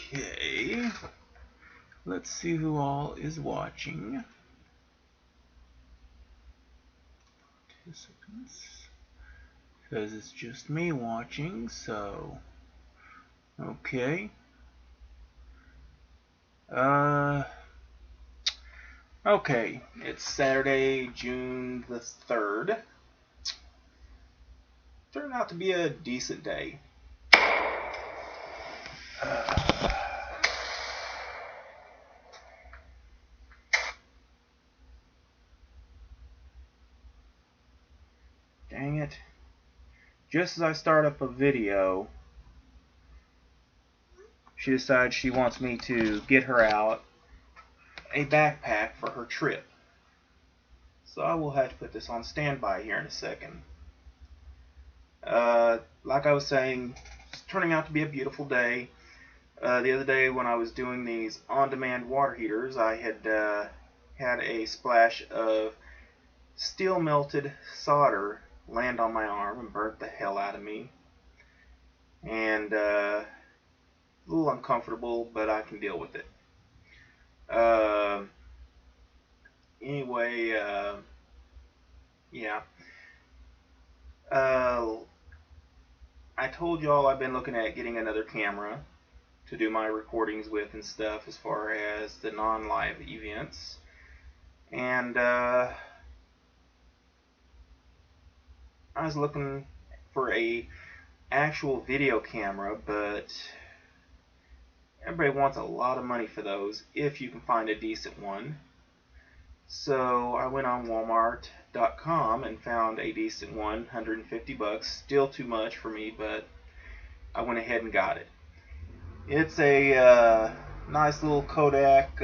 Okay, let's see who all is watching. Participants, because it's just me watching, so okay. Okay, it's Saturday, June the 3rd. Turned out to be a decent day. Dang it. Just as I start up a video, she decides she wants me to get her out a backpack for her trip. So I will have to put this on standby here in a second. Like I was saying, it's turning out to be a beautiful day. The other day when I was doing these on-demand water heaters, I had had a splash of steel melted solder land on my arm and burnt the hell out of me. And a little uncomfortable, but I can deal with it. Anyway, yeah. I told y'all I've been looking at getting another camera to do my recordings with and stuff as far as the non-live events. And I was looking for a actual video camera, but everybody wants a lot of money for those if you can find a decent one. So I went on Walmart.com and found a decent one, $150. Still too much for me, but I went ahead and got it. It's a nice little Kodak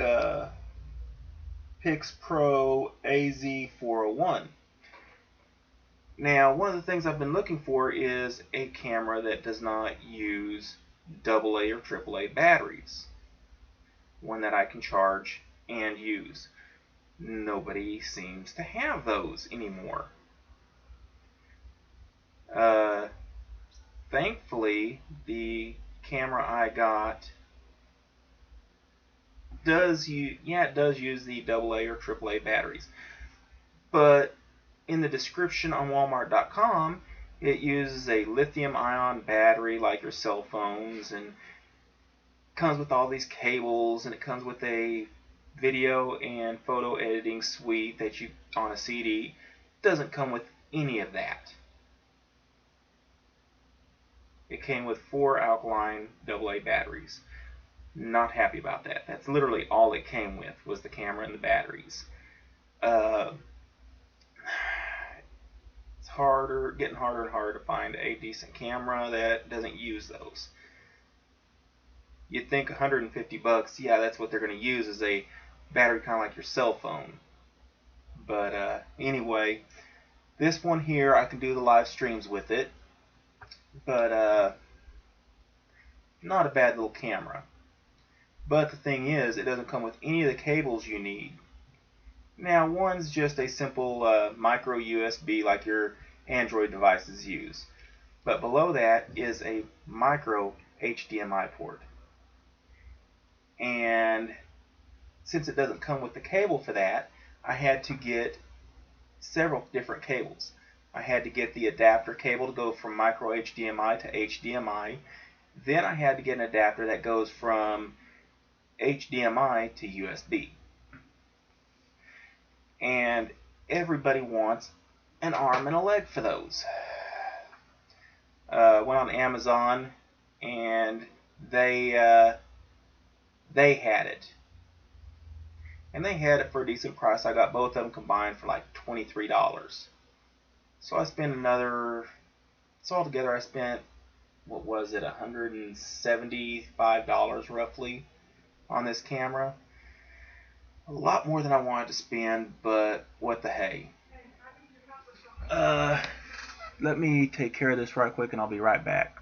PixPro AZ401. Now, one of the things I've been looking for is a camera that does not use AA or AAA batteries. One that I can charge and use. Nobody seems to have those anymore. Thankfully, the camera I got does use the AA or AAA batteries. But in the description on Walmart.com, it uses a lithium-ion battery like your cell phones, and comes with all these cables, and it comes with a video and photo editing suite that you on a CD. Doesn't come with any of that. It came with 4 alkaline AA batteries. Not happy about that. That's literally all it came with, was the camera and the batteries. It's getting harder and harder to find a decent camera that doesn't use those. You'd think $150, yeah, that's what they're going to use, is a battery kind of like your cell phone. But anyway, this one here, I can do the live streams with it, but not a bad little camera. But the thing is, it doesn't come with any of the cables you need. Now, one's just a simple micro USB like your Android devices use. But below that is a micro HDMI port. And since it doesn't come with the cable for that, I had to get several different cables. I had to get the adapter cable to go from micro HDMI to HDMI. Then I had to get an adapter that goes from HDMI to USB. And everybody wants an arm and a leg for those. Went on Amazon, and they had it. And they had it for a decent price. I got both of them combined for like $23. So I spent so altogether I spent, what was it, $175 roughly on this camera. A lot more than I wanted to spend, but what the hey. Let me take care of this right quick and I'll be right back.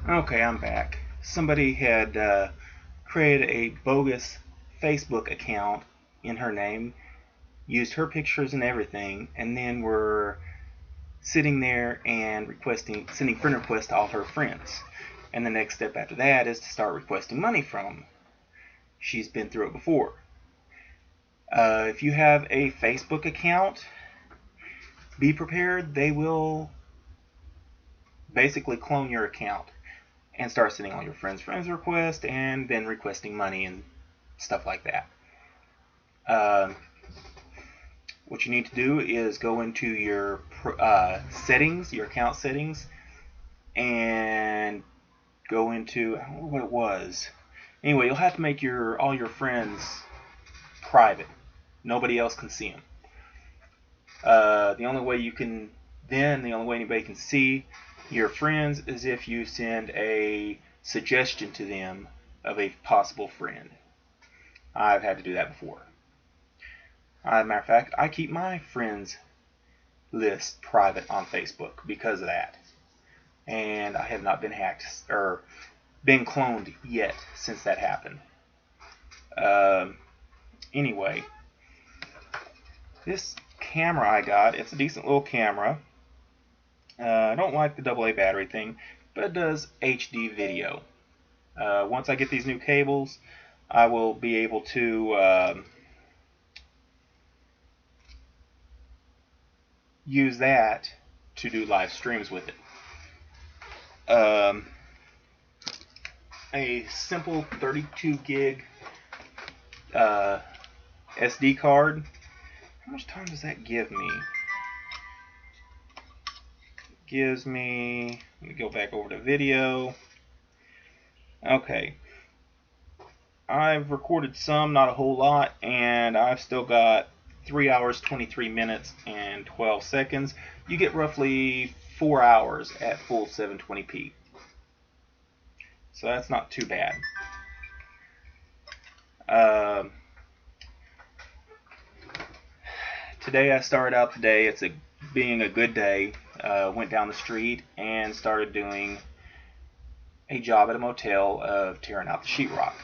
Okay, I'm back. Somebody had created a bogus Facebook account in her name, used her pictures and everything, and then were sitting there and sending friend requests to all her friends. And the next step after that is to start requesting money from them. She's been through it before. If you have a Facebook account, be prepared. They will basically clone your account and start sending all your friends requests and then requesting money and stuff like that. What you need to do is go into your settings, your account settings, and go into, I don't know what it was. Anyway, you'll have to make all your friends private. Nobody else can see them. The only way anybody can see your friends is if you send a suggestion to them of a possible friend. I've had to do that before. Matter of fact, I keep my friends list private on Facebook because of that. And I have not been hacked or been cloned yet since that happened. Anyway, this camera I got, it's a decent little camera. I don't like the AA battery thing, but it does HD video. Once I get these new cables, I will be able to use that to do live streams with it. A simple 32 gig SD card. How much time does that give me? It gives me, let me go back over to video. Okay. I've recorded some, not a whole lot, and I've still got 3 hours, 23 minutes, and 12 seconds. You get roughly 4 hours at full 720p. So that's not too bad. Today I started out the day, being a good day, went down the street and started doing a job at a motel of tearing out the sheetrock.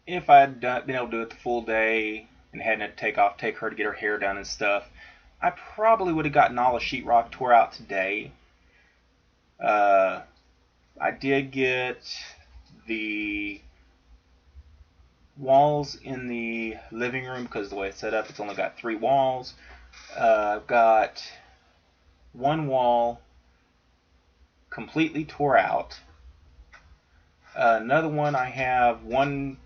If I had been able to do it the full day and hadn't had to take her to get her hair done and stuff, I probably would have gotten all the sheetrock tore out today. I did get the walls in the living room, because the way it's set up, it's only got 3 walls. I've got one wall completely tore out. Another one, I have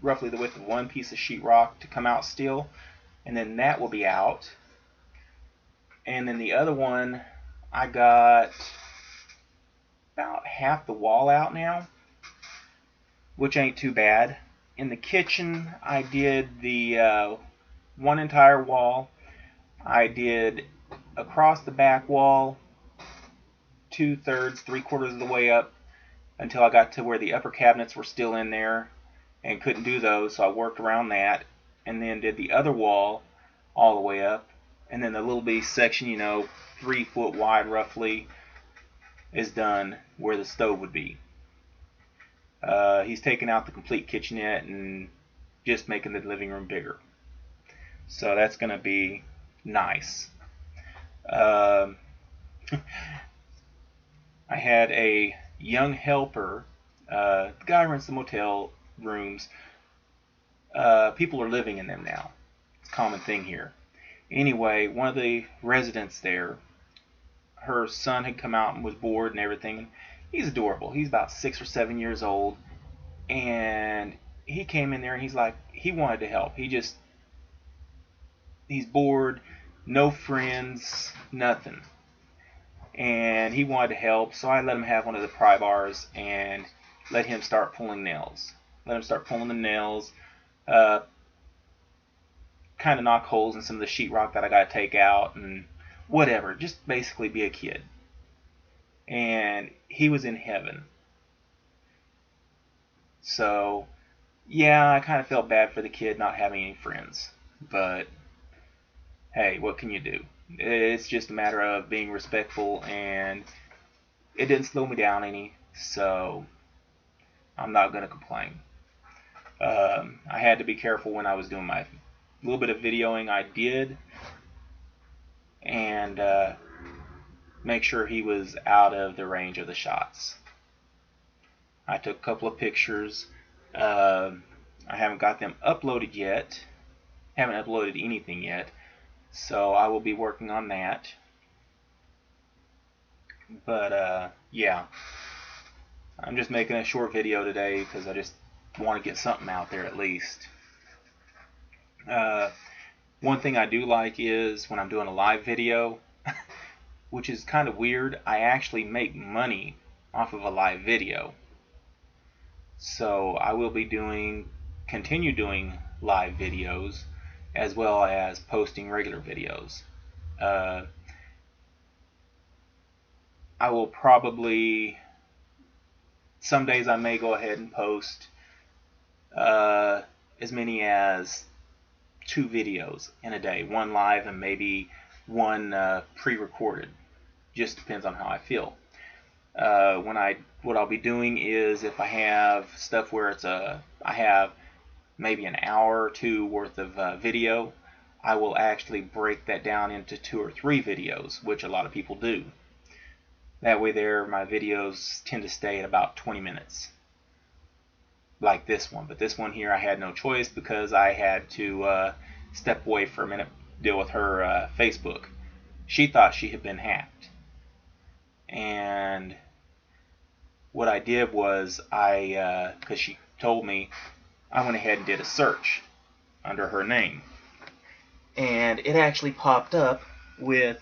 roughly the width of one piece of sheetrock to come out still, and then that will be out. And then the other one, I got about half the wall out now, which ain't too bad. In the kitchen, I did the one entire wall. I did across the back wall 2/3, 3/4 of the way up until I got to where the upper cabinets were still in there and couldn't do those, so I worked around that, and then did the other wall all the way up, and then the little bitty section, 3 foot wide roughly, is done where the stove would be. He's taken out the complete kitchenette and just making the living room bigger. So that's going to be nice. I had a young helper. The guy runs the motel rooms. People are living in them now. It's a common thing here. Anyway, one of the residents there, her son had come out and was bored and everything. He's adorable. He's about 6 or 7 years old. And he came in there and he wanted to help. He's bored, no friends, nothing. And he wanted to help, so I let him have one of the pry bars and let him start pulling nails. Let him start pulling the nails, kind of knock holes in some of the sheetrock that I got to take out and whatever. Just basically be a kid. And he was in heaven. So, yeah, I kind of felt bad for the kid not having any friends. But, hey, what can you do? It's just a matter of being respectful and it didn't slow me down any, so I'm not going to complain. I had to be careful when I was doing my little bit of videoing I did, and make sure he was out of the range of the shots. I took a couple of pictures. I haven't got them uploaded yet. Haven't uploaded anything yet, so I will be working on that. But yeah, I'm just making a short video today because I just want to get something out there at least. One thing I do like is when I'm doing a live video, which is kind of weird, I actually make money off of a live video. So I will be continue doing live videos as well as posting regular videos. I will probably, some days I may go ahead and post as many as 2 videos in a day, one live and maybe one pre-recorded. Just depends on how I feel. What I'll be doing is, if I have stuff where I have maybe an hour or 2 worth of video, I will actually break that down into 2 or 3 videos, which a lot of people do. That way my videos tend to stay at about 20 minutes. Like this one. But this one here I had no choice because I had to step away for a minute, deal with her Facebook. She thought she had been hacked. And what I did was, because she told me, I went ahead and did a search under her name. And it actually popped up with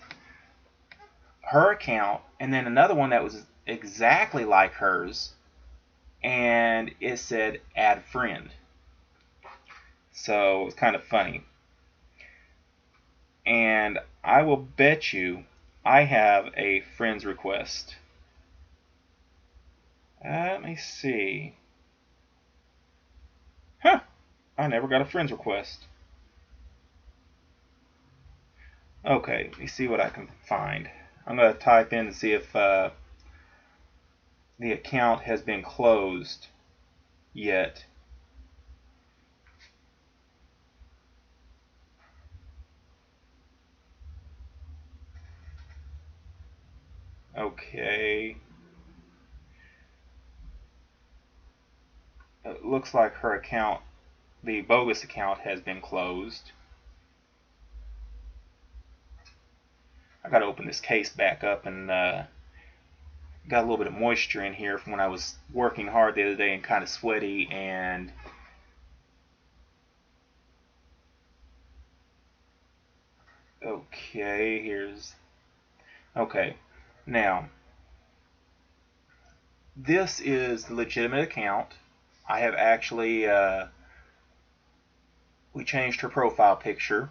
her account and then another one that was exactly like hers, and it said add friend. So it's kind of funny. And I will bet you I have a friends request. Let me see. Huh, I never got a friends request. Okay, let me see what I can find. I'm going to type in and see if the account has been closed yet. Okay. It looks like her account, the bogus account, has been closed. I got to open this case back up, and got a little bit of moisture in here from when I was working hard the other day and kind of sweaty. And okay, now this is the legitimate account. I have actually we changed her profile picture.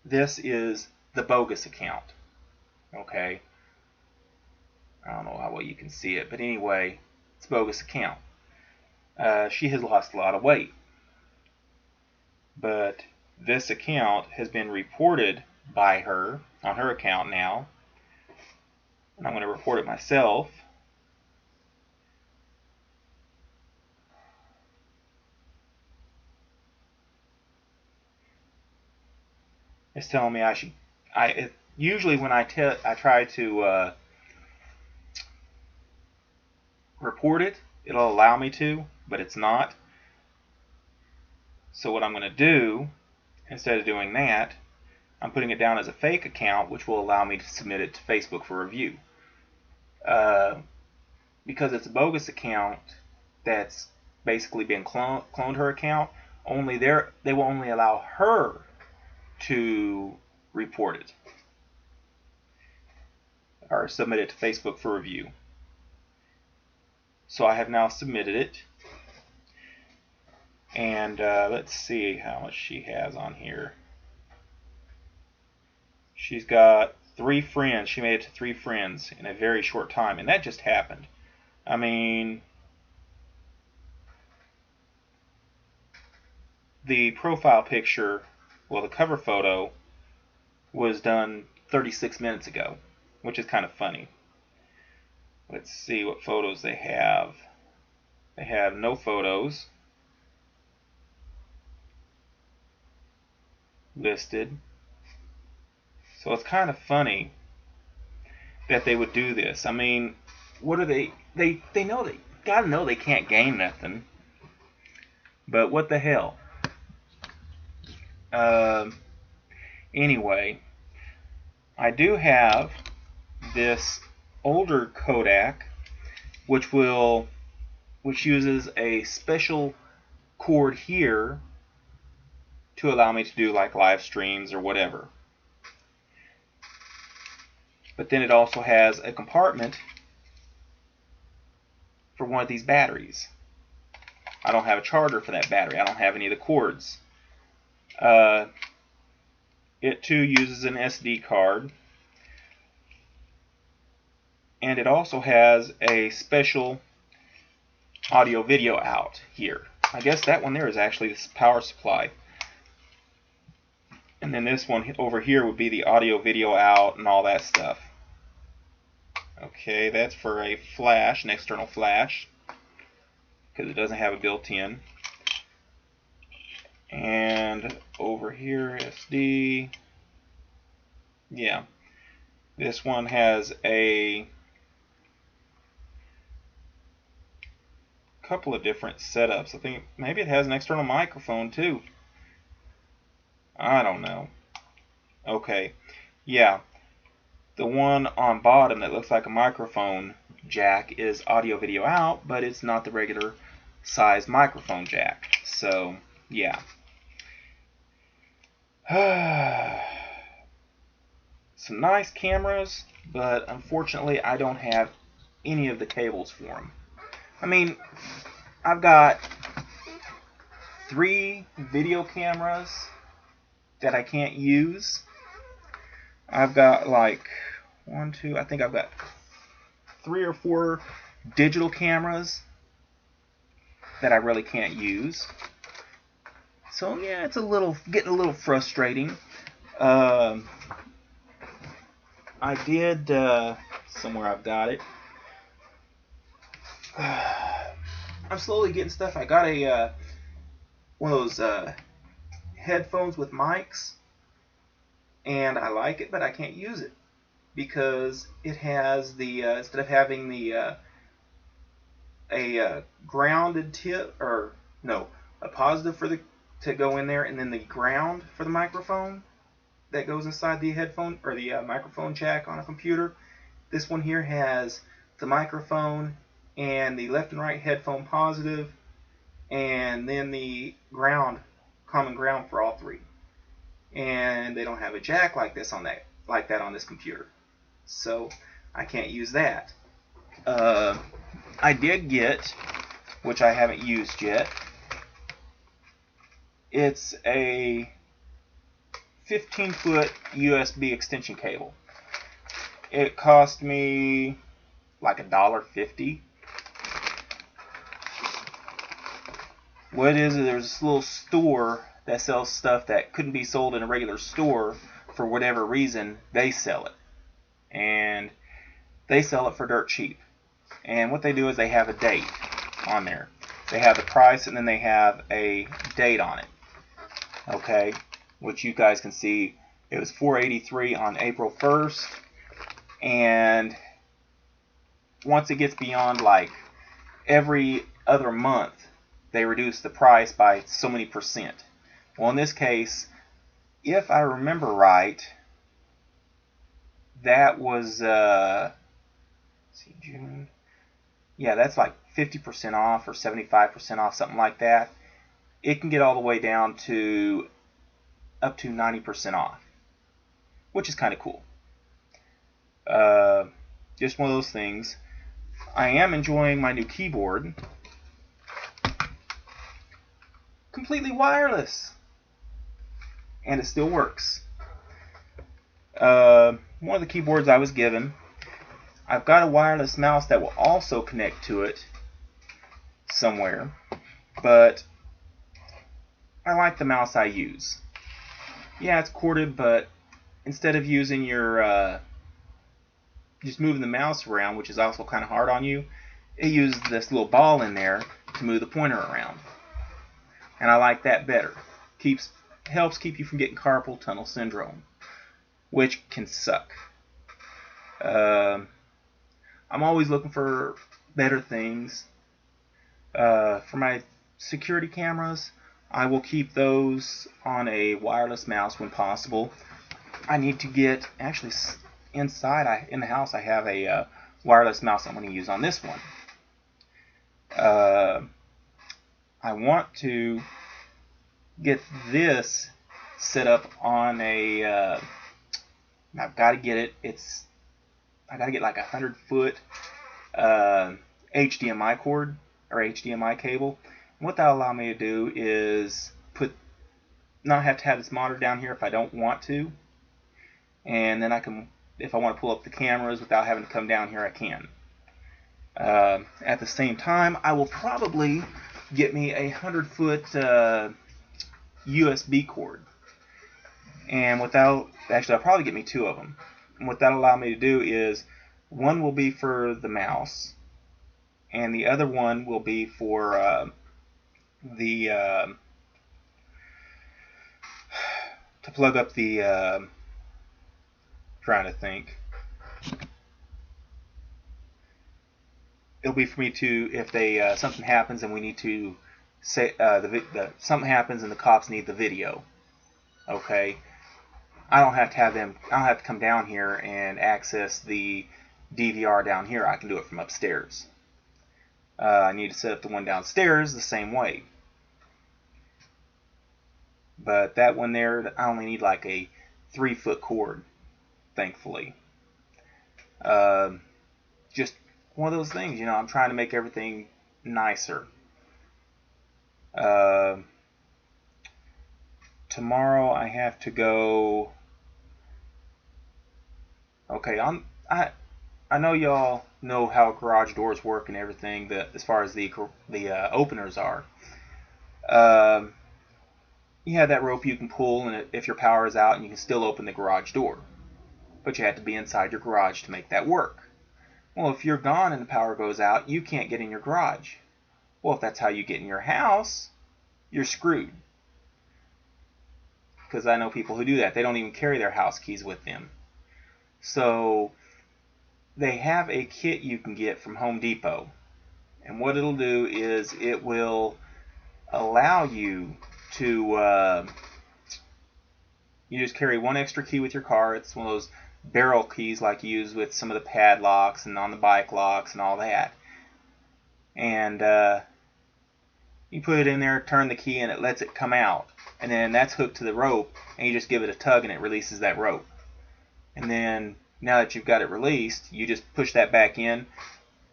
This is the bogus account. Okay, I don't know how well you can see it, but anyway, it's a bogus account. She has lost a lot of weight, but this account has been reported by her on her account now, and I'm going to report it myself. It's telling me I should. Usually when I try to report it, it'll allow me to, but it's not. So what I'm going to do, instead of doing that, I'm putting it down as a fake account, which will allow me to submit it to Facebook for review. Because it's a bogus account that's basically been cloned her account, they will only allow her to report it or submit it to Facebook for review. So I have now submitted it, and let's see how much she has on here. She's got 3 friends. She made it to 3 friends in a very short time, and that just happened. I mean, the profile picture, well, the cover photo was done 36 minutes ago. which is kind of funny. Let's see what photos they have. They have no photos listed. So it's kind of funny that they would do this. I mean, what are they know they gotta know they can't gain nothing. But what the hell? Anyway, I do have this older Kodak which uses a special cord here to allow me to do like live streams or whatever. But then it also has a compartment for one of these batteries. I don't have a charger for that battery. I don't have any of the cords. It too uses an SD card. And it also has a special audio video out here. I guess that one there is actually the power supply. And then this one over here would be the audio video out and all that stuff. Okay, that's for a flash, an external flash, because it doesn't have a built-in. And over here, SD. Yeah, this one has a couple of different setups. I think maybe it has an external microphone too. I don't know. Okay, yeah. The one on bottom that looks like a microphone jack is audio video out, but it's not the regular size microphone jack. So, yeah. Some nice cameras, but unfortunately I don't have any of the cables for them. I mean, I've got 3 video cameras that I can't use. I've got like I think I've got 3 or 4 digital cameras that I really can't use. So yeah, it's getting a little frustrating. I did somewhere I've got it. I'm slowly getting stuff. I got a one of those headphones with mics, and I like it, but I can't use it because it has the instead of having the a grounded tip, or no, a positive for to go in there, and then the ground for the microphone that goes inside the headphone or the microphone jack on a computer. This one here has the microphone and the left and right headphone positive, and then the common ground for all 3. And they don't have a jack like that on this computer, so I can't use that. I did get, which I haven't used yet, it's a 15-foot USB extension cable. It cost me like $1.50. What it is there's this little store that sells stuff that couldn't be sold in a regular store. For whatever reason, they sell it. And they sell it for dirt cheap. And what they do is they have a date on there. They have the price and then they have a date on it. Okay, which you guys can see, it was $4.83 on April 1st. And once it gets beyond like every other month, they reduce the price by so many percent. Well, in this case, if I remember right, that was June. Yeah, that's like 50% off or 75% off, something like that. It can get all the way down to up to 90% off, which is kind of cool. Just one of those things. I am enjoying my new keyboard. Completely wireless. And it still works. One of the keyboards I was given, I've got a wireless mouse that will also connect to it somewhere, but I like the mouse I use. Yeah, it's corded, but instead of using your just moving the mouse around, which is also kind of hard on you, it uses this little ball in there to move the pointer around. And I like that better. Helps keep you from getting carpal tunnel syndrome, which can suck. I'm always looking for better things. For my security cameras, I will keep those on a wireless mouse when possible. I need to get, actually inside in the house I have a wireless mouse I'm going to use on this one. I want to get this set up on a I've got to get it. I got to get like a 100-foot HDMI cord or HDMI cable. And what that'll allow me to do is not have to have this monitor down here if I don't want to. And then I can, if I want to pull up the cameras without having to come down here, I can. At the same time, I will probably get me a 100-foot USB cord. And actually I'll probably get me 2 of them. And what that'll allow me to do is, one will be for the mouse, and the other one will be for to plug up the trying to think. It'll be for me to, if something happens and we need to say something happens and the cops need the video. Okay, I don't have to come down here and access the DVR down here. I can do it from upstairs. I need to set up the one downstairs the same way. But that one there, I only need like a 3-foot cord, thankfully. Just one of those things, I'm trying to make everything nicer. Tomorrow I have to go. Okay, I know y'all know how garage doors work and everything, as far as the openers are. You have that rope you can pull, and if your power is out, and you can still open the garage door. But you have to be inside your garage to make that work. Well, if you're gone and the power goes out, you can't get in your garage. Well, if that's how you get in your house, you're screwed. Because I know people who do that. They don't even carry their house keys with them. So they have a kit you can get from Home Depot. And what it'll do is it will allow you to you just carry one extra key with your car. It's one of those barrel keys like you use with some of the padlocks and on the bike locks and all that. And you put it in there, turn the key, and it lets it come out. And then that's hooked to the rope, and you just give it a tug and it releases that rope. And then now that you've got it released, you just push that back in,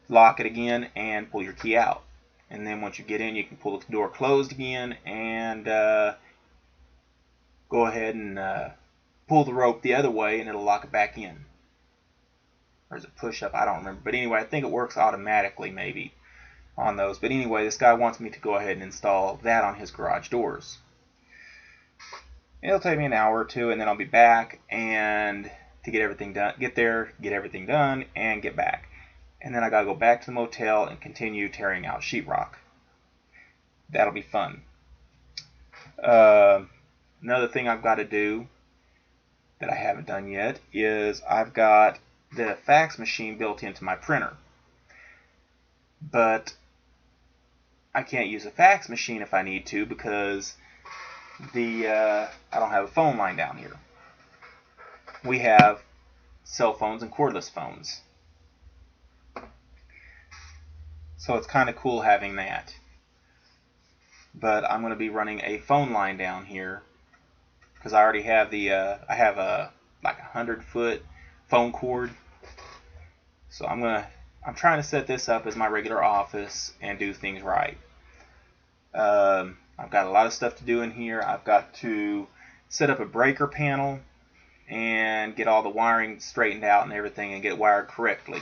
lock it again, and pull your key out. And then once you get in, you can pull the door closed again and go ahead and pull the rope the other way, and it'll lock it back in. Or is it push up? I don't remember. But anyway, I think it works automatically maybe on those. But anyway, this guy wants me to go ahead and install that on his garage doors. It'll take me an hour or two, and then I'll be back and to get everything done. Get there, get everything done, and get back. And then I gotta go back to the motel and continue tearing out sheetrock. That'll be fun. Another thing I've got to do that I haven't done yet is I've got the fax machine built into my printer. But I can't use a fax machine if I need to because I don't have a phone line down here. We have cell phones and cordless phones. So it's kind of cool having that. But I'm going to be running a phone line down here because I already have I have a like 100-foot phone cord. So I'm trying to set this up as my regular office and do things right. I've got a lot of stuff to do in here. I've got to set up a breaker panel and get all the wiring straightened out and everything and get it wired correctly.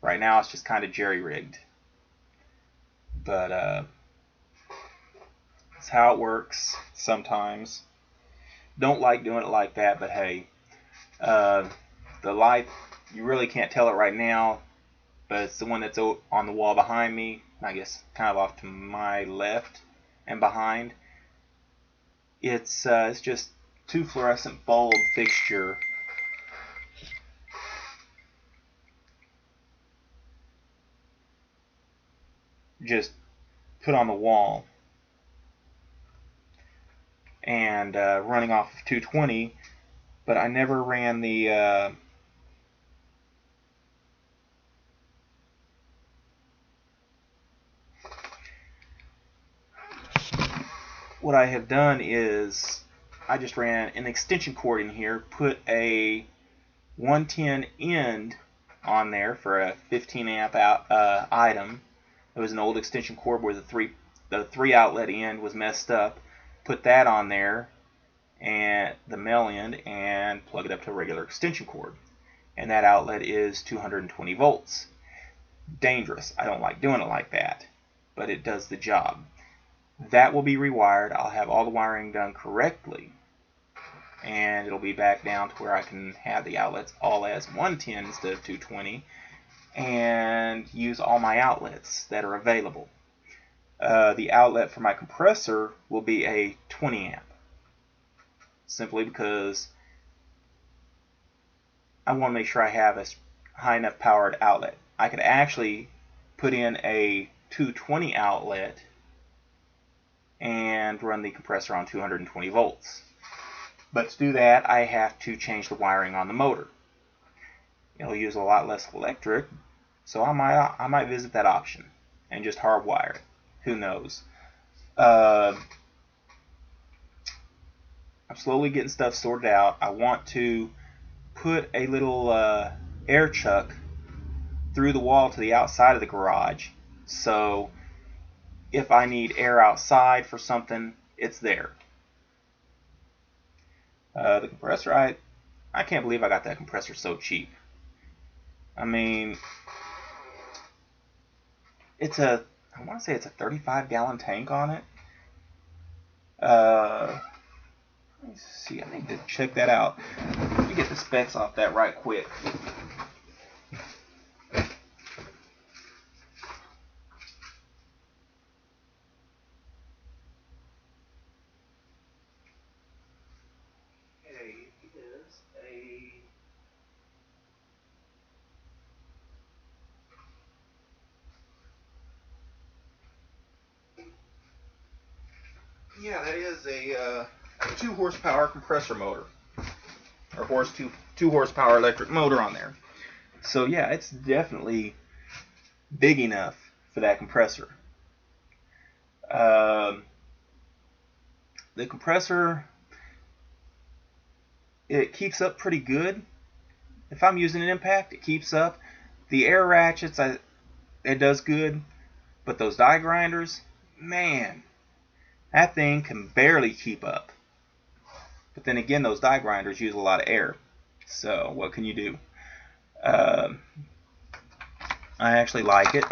Right now it's just kind of jerry-rigged. But that's how it works sometimes. Don't like doing it like that, but hey. The light You really can't tell it right now, but it's the one that's on the wall behind me. I guess kind of off to my left and behind. It's just two fluorescent bulb fixture. Just put on the wall and running off of 220, but I never ran the what I have done is I just ran an extension cord in here, put a 110 end on there for a 15 amp item. It was an old extension cord where the three outlet end was messed up. Put that on there and the male end and plug it up to a regular extension cord. And that outlet is 220 volts. Dangerous. I don't like doing it like that, but it does the job. That will be rewired. I'll have all the wiring done correctly, and it'll be back down to where I can have the outlets all as 110 instead of 220 and use all my outlets that are available. The outlet for my compressor will be a 20 amp, simply because I want to make sure I have a high enough powered outlet. I could actually put in a 220 outlet and run the compressor on 220 volts. But to do that, I have to change the wiring on the motor. It'll use a lot less electric, so I might visit that option and just hardwire it. Who knows? I'm slowly getting stuff sorted out. I want to put a little air chuck through the wall to the outside of the garage, so if I need air outside for something, it's there. The compressor, I can't believe I got that compressor so cheap. I mean, I want to say it's a 35-gallon tank on it. Let me see, I need to check that out. Let me get the specs off that right quick. Yeah, that is a 2 horsepower compressor motor, or 2 horsepower electric motor on there. So yeah, it's definitely big enough for that compressor. The compressor, it keeps up pretty good. If I'm using an impact, it keeps up. The air ratchets, it does good, but those die grinders, man, that thing can barely keep up. But then again, those die grinders use a lot of air, so what can you do? I actually like it.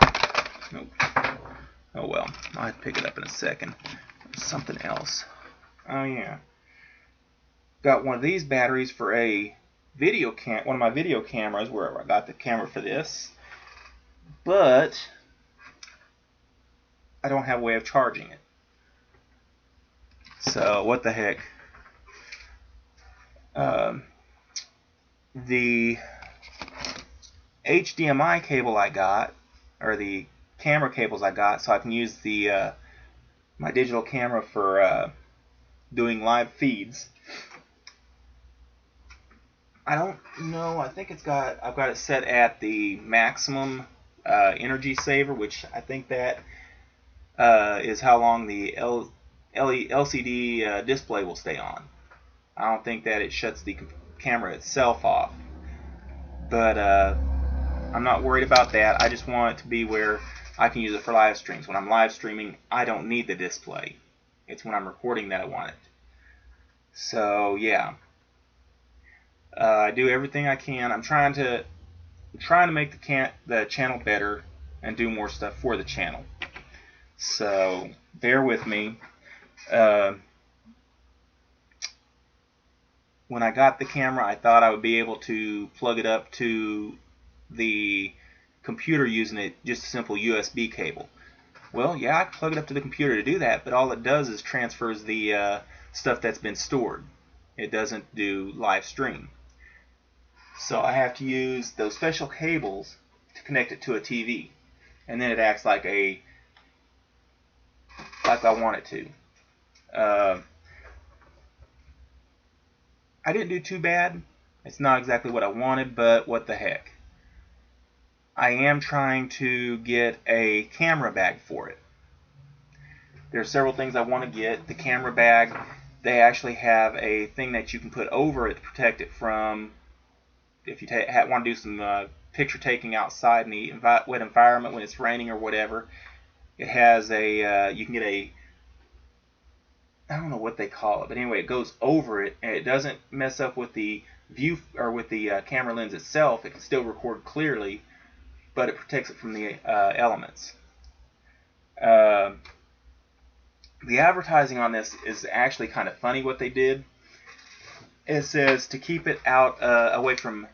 Oh well, I'll have to pick it up in a second. Something else. Oh yeah, got one of these batteries for a one of my video cameras, where I got the camera for this, but I don't have a way of charging it. So what the heck? The HDMI cable I got, or the camera cables I got, so I can use the my digital camera for doing live feeds. I don't know. I think I've got it set at the maximum energy saver, which I think that is how long the LCD display will stay on. I don't think that it shuts the camera itself off. But I'm not worried about that. I just want it to be where I can use it for live streams. When I'm live streaming, I don't need the display. It's when I'm recording that I want it. So yeah, I do everything I can. I'm trying to make the channel better and do more stuff for the channel. So bear with me. when I got the camera, I thought I would be able to plug it up to the computer using just a simple USB cable. Well, yeah, I can plug it up to the computer to do that, but all it does is transfers the stuff that's been stored. It doesn't do live stream. So I have to use those special cables to connect it to a TV, and then it acts like I want it to. I didn't do too bad. It's not exactly what I wanted, but what the heck. I am trying to get a camera bag for it. There are several things I want to get. The camera bag, they actually have a thing that you can put over it to protect it from, if you want to do some picture taking outside in the wet environment when it's raining or whatever. It has you can get I don't know what they call it, but anyway, it goes over it, and it doesn't mess up with the view or with the camera lens itself. It can still record clearly, but it protects it from the elements. The advertising on this is actually kind of funny what they did. It says to keep it out away from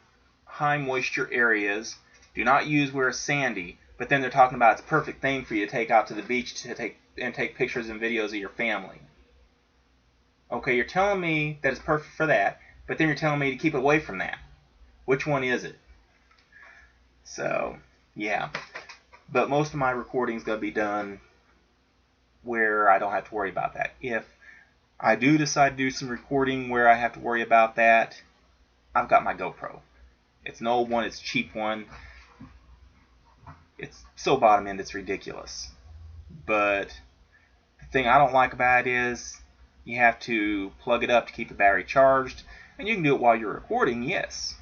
high moisture areas, do not use where it's sandy, but then they're talking about it's a perfect thing for you to take out to the beach to take pictures and videos of your family. Okay, you're telling me that it's perfect for that, but then you're telling me to keep away from that. Which one is it? So, yeah. But most of my recording is going to be done where I don't have to worry about that. If I do decide to do some recording where I have to worry about that, I've got my GoPro. It's an old one, it's a cheap one. It's so bottom end it's ridiculous. But the thing I don't like about it is you have to plug it up to keep the battery charged, and you can do it while you're recording, yes.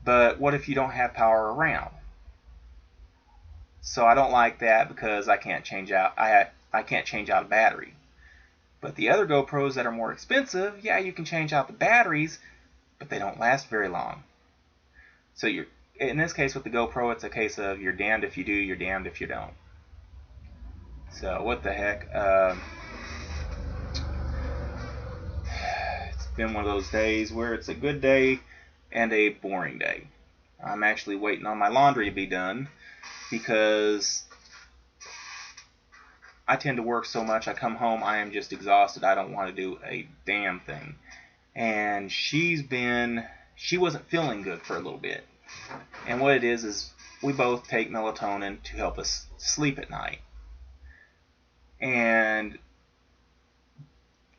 But what if you don't have power around? So I don't like that because I can't change out I can't change out a battery. But the other GoPros that are more expensive, yeah, you can change out the batteries, but they don't last very long. So in this case with the GoPro, it's a case of you're damned if you do, you're damned if you don't. So what the heck? It's been one of those days where it's a good day and a boring day. I'm actually waiting on my laundry to be done because I tend to work so much. I come home, I am just exhausted. I don't want to do a damn thing. And she wasn't feeling good for a little bit. And what it is we both take melatonin to help us sleep at night. And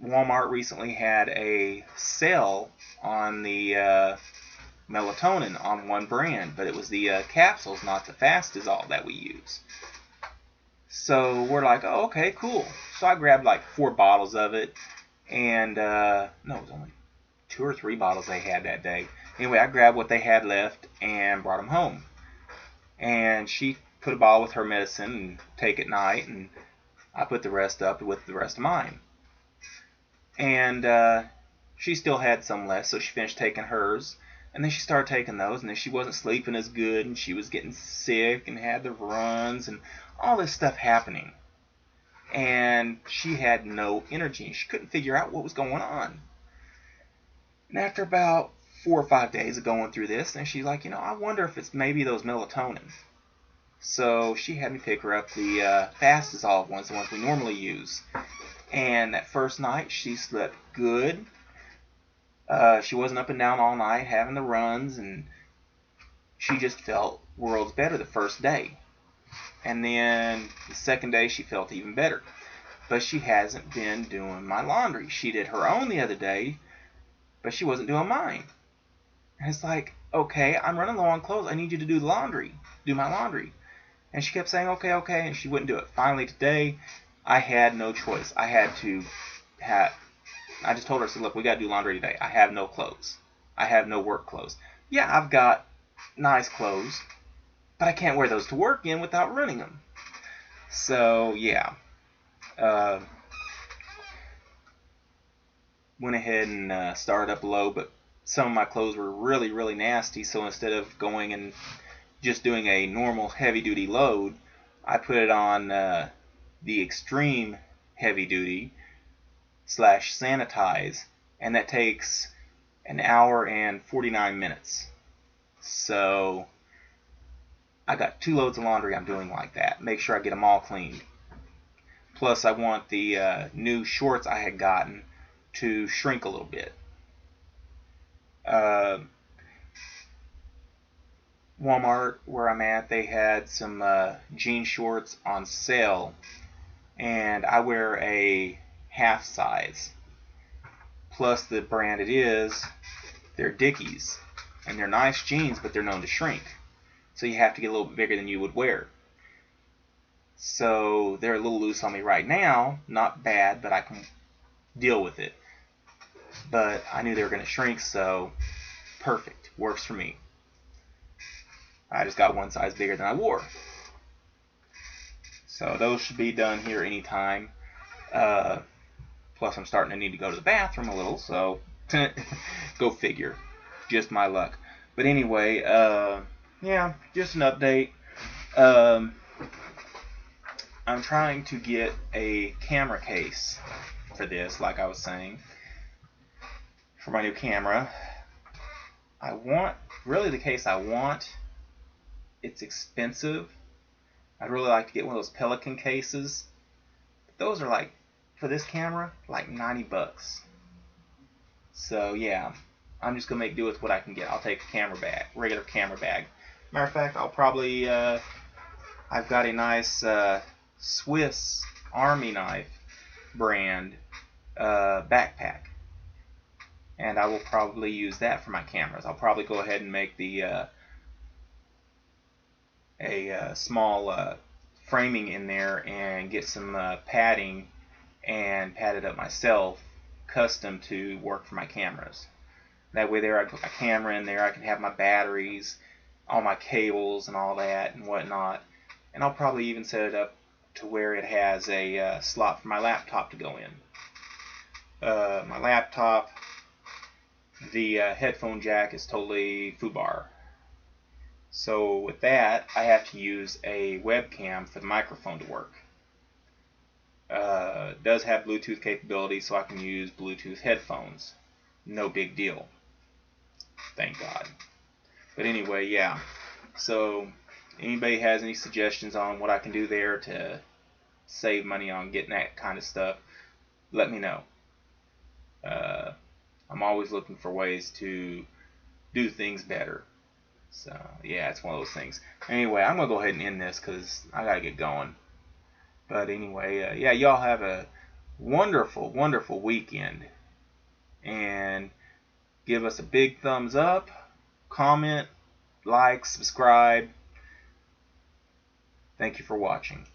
Walmart recently had a sale on the melatonin on one brand, but it was the capsules, not the Fast-Dissolve that we use. So we're like, oh, okay, cool. So I grabbed like 4 bottles of it, and no, it was only 2 or 3 bottles they had that day. Anyway, I grabbed what they had left and brought them home. And she put a bottle with her medicine and take at night, and I put the rest up with the rest of mine. And she still had some left, so she finished taking hers. And then she started taking those, and then she wasn't sleeping as good, and she was getting sick and had the runs and all this stuff happening. And she had no energy. She couldn't figure out what was going on. And after about 4 or 5 days of going through this, and she's like, I wonder if it's maybe those melatonin. So she had me pick her up the Fast-Dissolve ones, the ones we normally use. And that first night, she slept good. She wasn't up and down all night having the runs, and she just felt worlds better the first day. And then the second day, she felt even better. But she hasn't been doing my laundry. She did her own the other day, but she wasn't doing mine. And it's like, okay, I'm running low on clothes. I need you to do the laundry. Do my laundry. And she kept saying, okay, okay, and she wouldn't do it. Finally, today, I had no choice. I just told her, I said, look, we got to do laundry today. I have no clothes. I have no work clothes. Yeah, I've got nice clothes, but I can't wear those to work in without ruining them. So, yeah. Went ahead and started up low, but some of my clothes were really, really nasty, so instead of going and just doing a normal heavy-duty load, I put it on the extreme heavy-duty / sanitize and that takes an hour and 49 minutes. So I got 2 loads of laundry I'm doing like that. Make sure I get them all cleaned. Plus I want the new shorts I had gotten to shrink a little bit. Walmart, where I'm at, they had some jean shorts on sale, and I wear a half size. Plus the brand it is, they're Dickies, and they're nice jeans, but they're known to shrink. So you have to get a little bit bigger than you would wear. So they're a little loose on me right now. Not bad, but I can deal with it. But I knew they were going to shrink, so perfect. Works for me. I just got one size bigger than I wore. So those should be done here anytime. Plus I'm starting to need to go to the bathroom a little, so go figure. Just my luck. But anyway, yeah, just an update. I'm trying to get a camera case for this, like I was saying, for my new camera. Really the case I want, it's expensive. I'd really like to get one of those Pelican cases. But those are like, for this camera, like 90 bucks. So yeah, I'm just going to make do with what I can get. I'll take a camera bag, regular camera bag. Matter of fact, I'll probably, I've got a nice Swiss Army knife brand backpack. And I will probably use that for my cameras. I'll probably go ahead and make the a small framing in there and get some padding and pad it up myself, custom to work for my cameras. That way there I put my camera in there, I can have my batteries, all my cables and all that and whatnot. And I'll probably even set it up to where it has a slot for my laptop to go in. My laptop, the headphone jack is totally foobar. So with that, I have to use a webcam for the microphone to work. It does have Bluetooth capability, so I can use Bluetooth headphones. No big deal. Thank God. But anyway, yeah. So anybody has any suggestions on what I can do there to save money on getting that kind of stuff, let me know. I'm always looking for ways to do things better. So yeah, it's one of those things. Anyway, I'm gonna go ahead and end this because I gotta get going. But anyway, yeah, y'all have a wonderful, wonderful weekend, and give us a big thumbs up, comment, like, subscribe. Thank you for watching.